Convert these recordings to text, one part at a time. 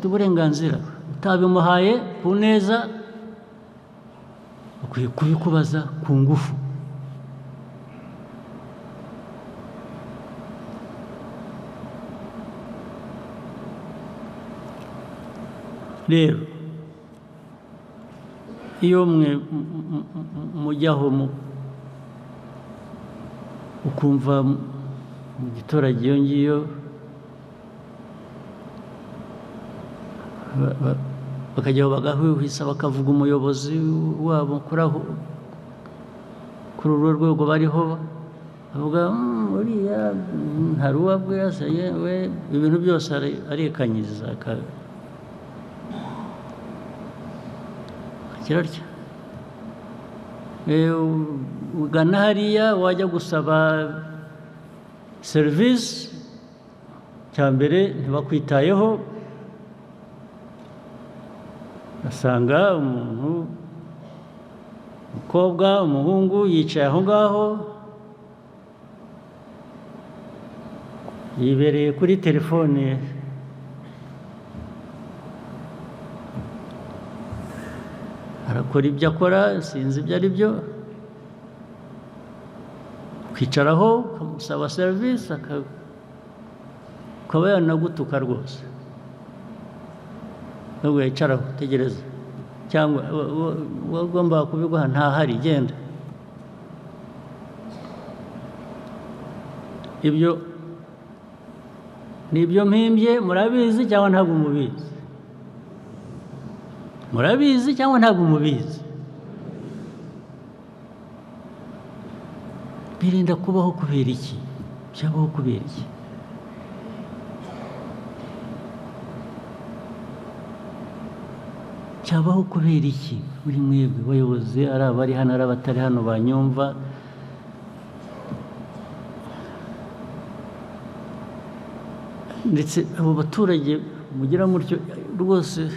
uburenganzira utabimuhaye ku neza ukwiye kubikubaza ku ngufu. Rero iyo mwe mujyaho ukumva mu giturage iyo ngiyo bakajyaho bagahwihwisa bakavuga umuyobozi wabo kuri urwo rwego bariho bavuga uriya ntari uwabwira se yewe ibintu byose arekanyiriza kirarya ugana hariya wajya gusaba serivisi cya mbere ntibakwitayeho asanga umuntu umukobwa umuhungu yicaye aho ngaho yibereye kuri telefone arakora ibyo akora sinzi ibyo ari byo kwicaraho ukamusaba serivisi akaba yanagutuka rwose nubwo yicaraho utegereza cyangwa wagomba kubiguha ntahari genda. Ibyo ni ibyo mpimbye murabizi cyangwa ntabwo mubizi? Murabizi cyangwa ntabwo mubizi? Birinda kubaho kubera iki? Byabaho kubera iki? Cyabaho kubera iki? Muri mwebwe bayobozi ari abari hano ari abatari hano banyumva, ndetse abo baturage mugira mutyo rwose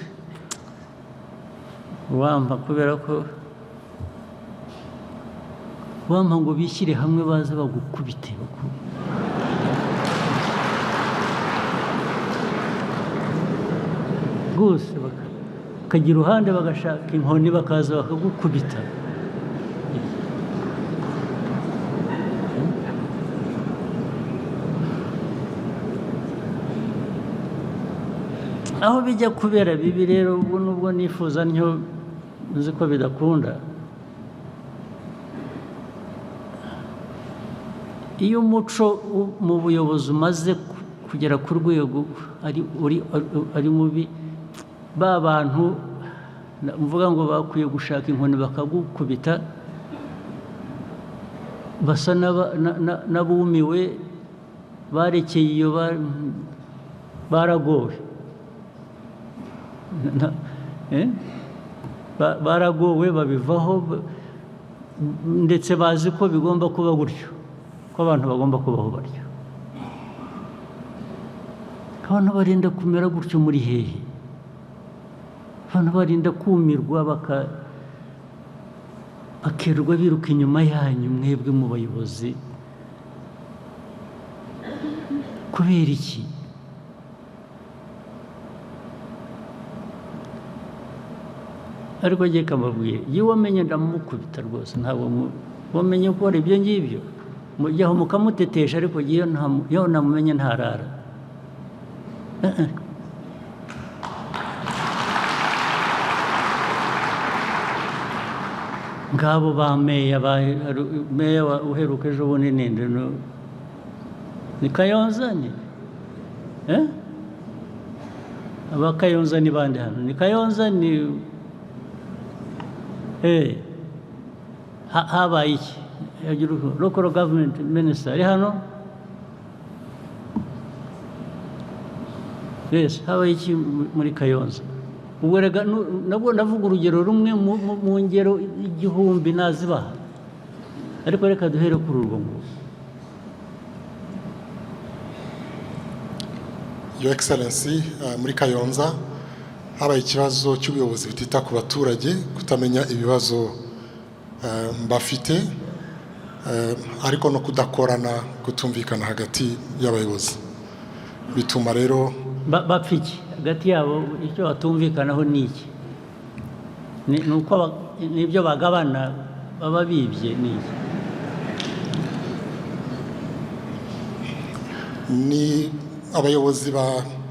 wampa kubera ko wampa ngo bishyire hamwe baze bagukubite rwose bakagira uruhande bagashaka inkoni bakaza bakagukubita. Aho bijya kubera bibi rero ubwo nubwo nifuza ntyo uzi ko bidakunda. Iyo umuco mu buyobozi umaze kugera ku rwego ari mubi, ba bantu mvuga ngo bakwiye gushaka inkoni bakagukubita basa n'abumiwe barekeye iyo baragowe baragowe babivaho, ndetse bazi ko bigomba kuba gutyo, ko abantu bagomba kubaho batyo. Abantu barinda kumera gutyo muri hehe? Abantu barinda kumirwa bakerwa biruka inyuma yanyu mwebwe mu bayobozi kubera iki? Ariko ngiye kamabwiye iyo wamenye ndamukubita rwose, ntabwo wamenye gukora ibyo ngibyo mujyaho mukamutetesha, ariko iyo namumenye ntarara. Ngabo ba meya uheruka ejo bundi ninde ni Kayonza ni aba Kayonza ni bande hano? Ni Kayonza ni habaye iki? Local government minister ari hano? Yes, habaye iki muri Kayonza? Ubwo rega nabwo ndavuga urugero rumwe mu ngero igihumbi nazibaha, ariko reka duhere kuri urwo nguwo. Your Excellency, muri Kayonza habaye ikibazo cy'ubuyobozi butita ku baturage, kutamenya ibibazo bafite, ariko no kudakorana, kutumvikana hagati y'abayobozi, bituma rero bapfiki hagati yabo icyo batumvikanaho ni iki? Ni uko n'ibyo bagabana baba bibye ni iki? Ni abayobozi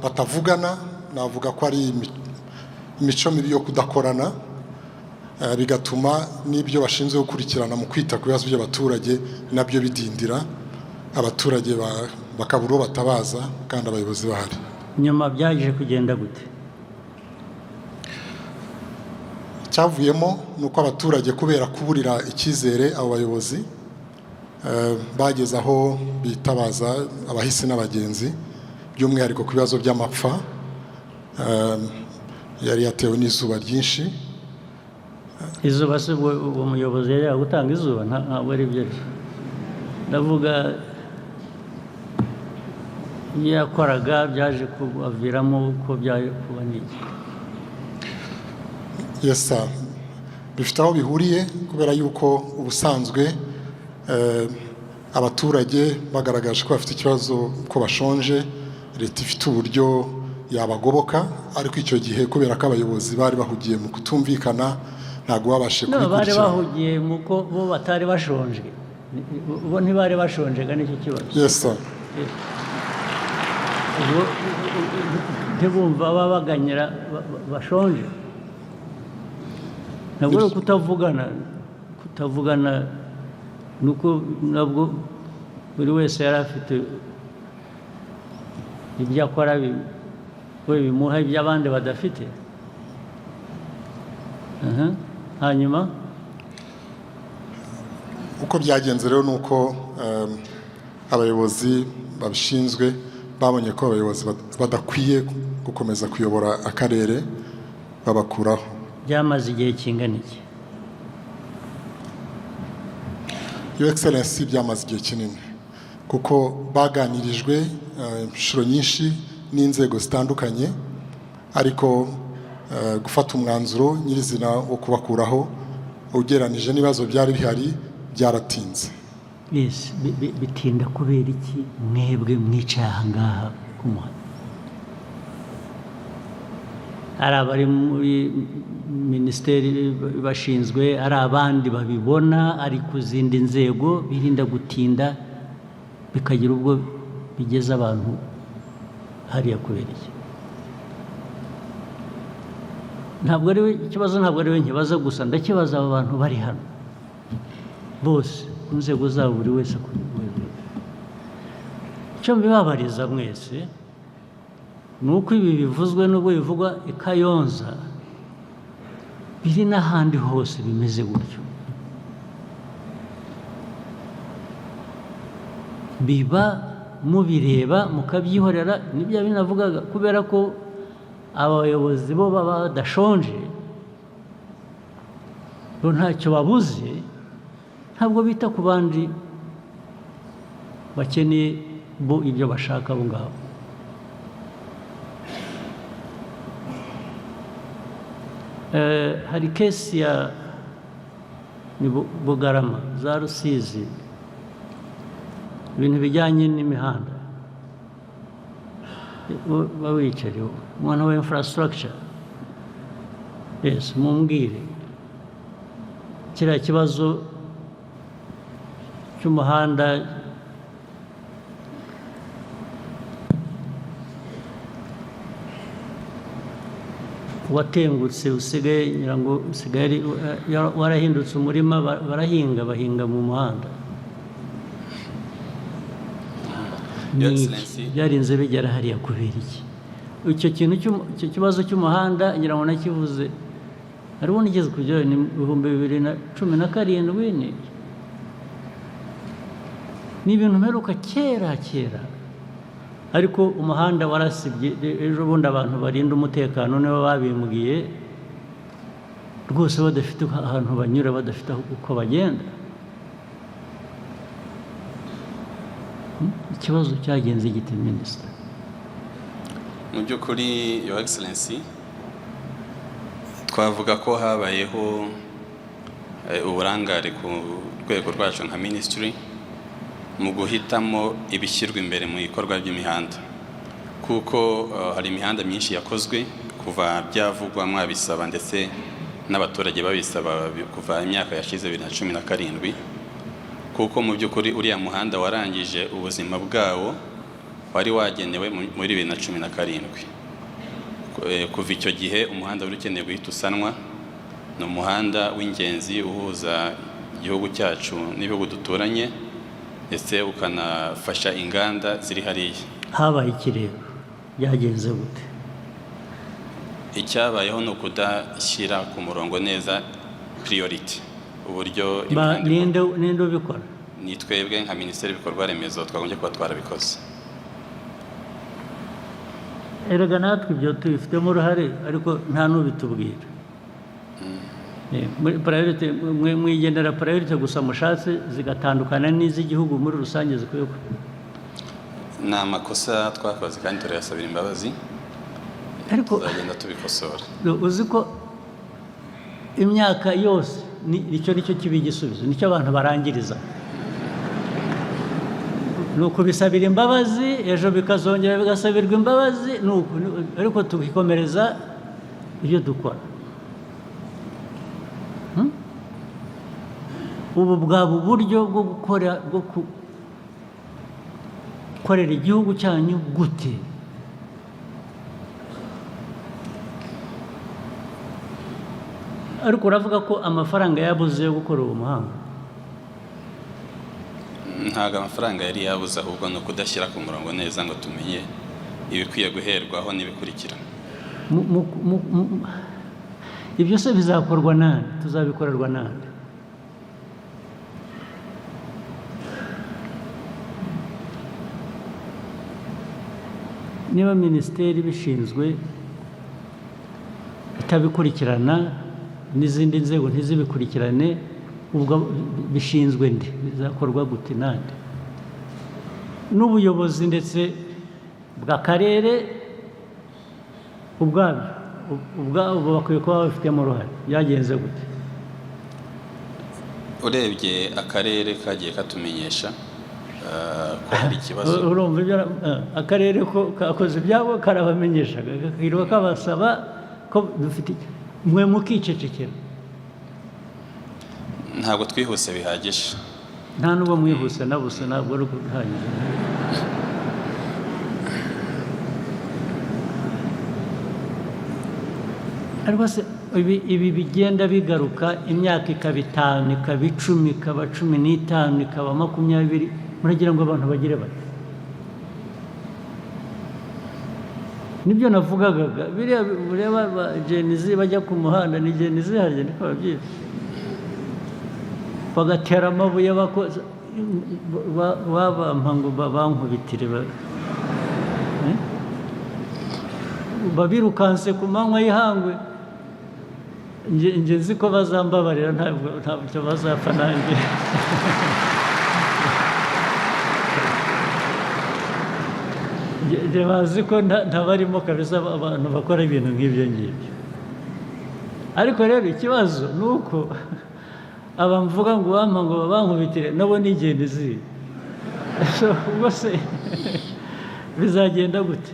batavugana, navuga ko ari imico mibi yo kudakorana, bigatuma n'ibyo bashinzwe gukurikirana mu kwita ku bibazo by'abaturage nabyo bidindira, abaturage bakabura uwo batabaza kandi abayobozi bahari. Nyuma byaje kugenda gute? Cyavuyemo ni uko abaturage kubera kuburira icyizere abo bayobozi bageze aho bitabaza abahisi n'abagenzi, by'umwihariko ku bibazo by'amapfa yari yatewe n'izuba ryinshi. Izuba se uwo muyobozi yari gutanga izuba? Ntabwo ari byo. Ndavuga iyo yakoraga byaje kubaviramo uko byaje kuba n'iki? Yesa, bifite aho bihuriye kubera yuko ubusanzwe abaturage bagaragaje ko bafite ikibazo ko bashonje, leta ifite uburyo yabagoboka, ariko icyo gihe kubera ko abayobozi bari bahugiye mu kutumvikana ntabwo babashe kubikurikira. Bari bahugiye mu ko bo batari bashonje, bo ntibari bashonje ga nicyo kibazo. Yesa, ntibumva babaganyira bashonje. Ntabwo kutavugana nuko nabwo buri wese yari afite ibyo akora we bimuha iby'abandi badafite. Hanyuma uko byagenze rero ni uko abayobozi babishinzwe babonye ko abayobozi badakwiye gukomeza kuyobora akarere, babakuraho. Byamaze igihe kingana iki? Your Excellency, byamaze igihe kinini kuko baganirijwe inshuro nyinshi n'inzego zitandukanye, ariko gufata umwanzuro nyirizina wo kubakuraho ugeranije n'ibibazo byari bihari byaratinze. Yes, bitinda kubera iki mwebwe mwicaye aha ngaha ku muhanda? Ari abari muri minisiteri bashinzwe, ari abandi babibona, ari ku zindi nzego, birinda gutinda bikagira ubwo bigeze abantu hariya kubera iki? Ntabwo ari ikibazo, ntabwo ari we nkibaza gusa, ndakibaza aba bantu bari hano bose ku nzego zabo, buri wese ku rwego. Icyo mbibabariza mwese ni uko ibi bivuzwe n'ubwo bivugwa i Kayonza, biri n'ahandi hose bimeze gutyo. Biba mubireba mukabyihorera, nibyo binavugaga, kubera ko abayobozi bo baba badashonje, bo ntacyo babuze, ntabwo bita ku bandi bakeneye bo ibyo bashaka abo ngabo. Hari kesi ya Bugarama za Rusizi, ibintu bijyanye n'imihanda, bawicariye umwana wa infrastructure. Yes, mumbwire kiriya kibazo cy'umuhanda watengutse, usigaye nyirango usigaye warahindutse umurima, barahinga, bahinga mu muhanda. Byarinze bigera hariya kubera iki? Icyo kintu icyo kibazo cy'umuhanda nyirango nakivuze hari ubundi igeze kujya ni 2017. Ni ibintu mperuka kera, ariko umuhanda warasibye. Ejo bundi abantu barinda umutekano nibo babimbwiye rwose, badafite ahantu banyura, badafite uko bagenda. Ikibazo cyagenze gite minisita? Mu by'ukuri Your Excellency, twavuga ko habayeho uburangare ku rwego rwacu nka ministry mu guhitamo ibishyirwa imbere mu ikorwa ry'imihanda. kuko hari imihanda myinshi yakozwe kuva byavugwa mwabisaba ndetse n'abaturage babisaba kuva imyaka yashize 2017, kuko mu by'ukuri uriya muhanda warangije ubuzima bwawo wari wagenewe muri 2017. Kuva icyo gihe umuhanda wari ukeneye guhita usanwa. Ni umuhanda w'ingenzi uhuza igihugu cyacu n'ibihugu duturanye ndetse ukanafasha inganda ziri hariya. Habaye ikirego byagenze gute? Icyabayeho ni ukudashyira ku murongo neza priority uburyo ninde ubikora? Ni twebwe nka Minisiteri y'Ibikorwa Remezo twagombye kuba twarabikoze. Erega natwe ibyo tubifitemo uruhare ariko nta n'ubitubwira. Priority mwigendera priority gusa mushatse zigatandukana n'iz'igihugu muri rusange zikwiye. Ni amakosa twakoze kandi turayasabira imbabazi, ariko tuzagenda tubikosora. Uzi ko imyaka yose nicyo kiba igisubizo, nicyo abantu barangiriza. Ni ukubisabira imbabazi, ejo bikazongera bigasabirwa imbabazi, ariko tubikomereza ibyo dukora. Ubu bwaba uburyo bwo gukorera igihugu cyanyu gute? Ariko uravuga ko amafaranga yabuze yo gukora uwo muhanda? Ntabwo amafaranga yari yabuze, ahubwo ni ukudashyira ku murongo neza ngo tumenye ibikwiye guherwaho n'ibikurikira. Ibyo se bizakorwa nande? Tuzabikorerwa nande? Niba minisiteri bishinzwe itabikurikirana n'izindi nzego ntizibikurikirane, ubwo bishinzwe nde? Bizakorwa gute nande? N'ubuyobozi ndetse bw'akarere ubwabo bakwiye kuba babifitemo uruhare. Byagenze gute? Urebye akarere kagiye katumenyesha ko hari ikibazo. Urumva ibyo akarere ko kakoze ibyabo karabamenyeshaga, kakirwa kabasaba ko dufite mwe mukicecekera. Ntabwo twihuse bihagije. Nta nubwo mwihuse na busa, ntabwo ari ukuhagije. Ariko se ibi bigenda bigaruka, imyaka ikaba 5, ikaba 10, ikaba 15, ikaba 20, muragira ngo abantu bagire bati? Nibyo navugaga, biriya ureba Gen-Z bajya ku muhanda, ni Gen-Z harya niko babyita, bagatera amabuye babampa ngo bankubitire, babirukanse ku manywa y'ihangwe. Nge nzi ko bazambabarira, ntabwo bazapfa nanjye. Nge bazi ko ntabarimo kabisa abantu bakora ibintu nk'ibyo ngibyo. Ariko rero ikibazo ni uko abamvuga ngo bampa ngo bankubitire nabo ni Gen-Z. Ubwo se bizagenda gute?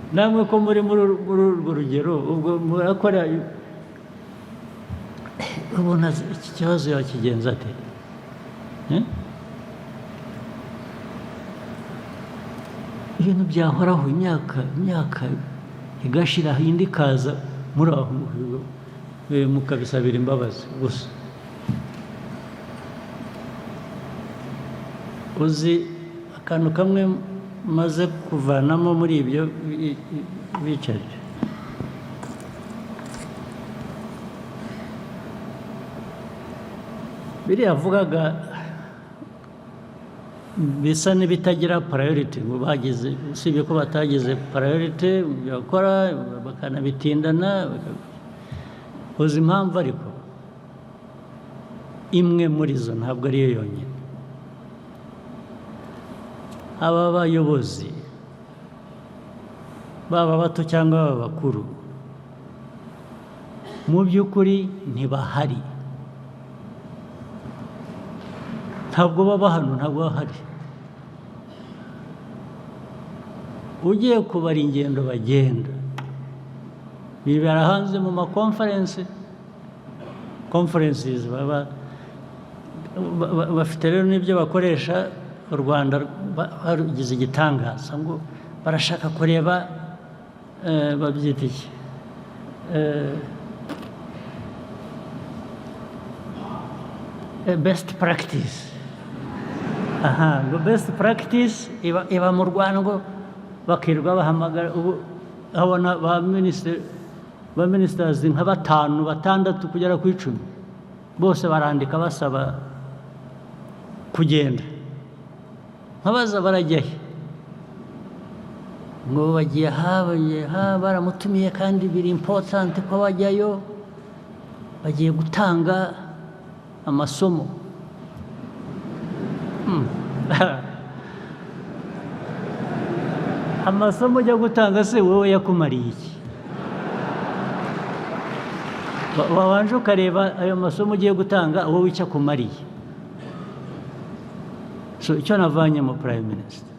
Namwe ko muri urwo rugero, ubwo murakora, ubona iki kibazo yakigenza ate? Ibintu byahoraho imyaka igashira, indi ikaza, muri aho mukabisabira imbabazi gusa. Uzi akantu kamwe maze kuvanamo muri ibyo bicaje, biriya avugaga bisa n'ibitagira priority, ngo bagize, usibye ko batagize priority bakora bakanabitindana. Uzi impamvu? Ariko imwe muri zo ntabwo ariyo yonyine. Aba bayobozi baba bato cyangwa baba bakuru, mu by'ukuri ntibahari, ntabwo baba hano, ntabwo bahari. ugiye kubara ingendo bagenda bibera hanze mu makonferensi conferences bafite rero n'ibyo bakoresha u Rwanda barugize igitangaza ngo barashaka kureba babyita iki best practice ngo best practice iba mu Rwanda ngo bakirwa bahamagara ubu habona ba ministers nka 5 6 kugera ku 10 bose barandika basaba kugenda nkabaza barajyahe ngo bagiye baramutumiye kandi biri important ko bajyayo bagiye gutanga amasomo amasomo ujya gutanga se wowe yakumariye iki wabanje ukareba ayo masomo ugiye gutanga wowe icyo akumariye icyo navanye mu prime minister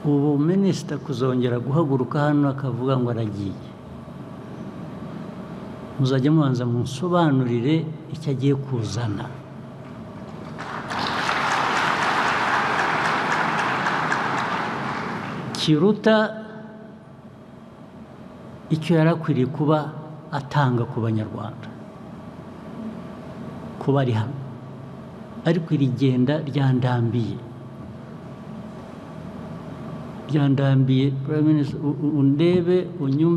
ubu minisita kuzongera guhaguruka hano akavuga ngo aragiye muzajya mubanza munsobanurire icyo agiye kuzana kiruta icyo yari akwiriye kuba atanga ku banyarwanda kuba ari hano ariko iri genda ryandambiye undebe unyumve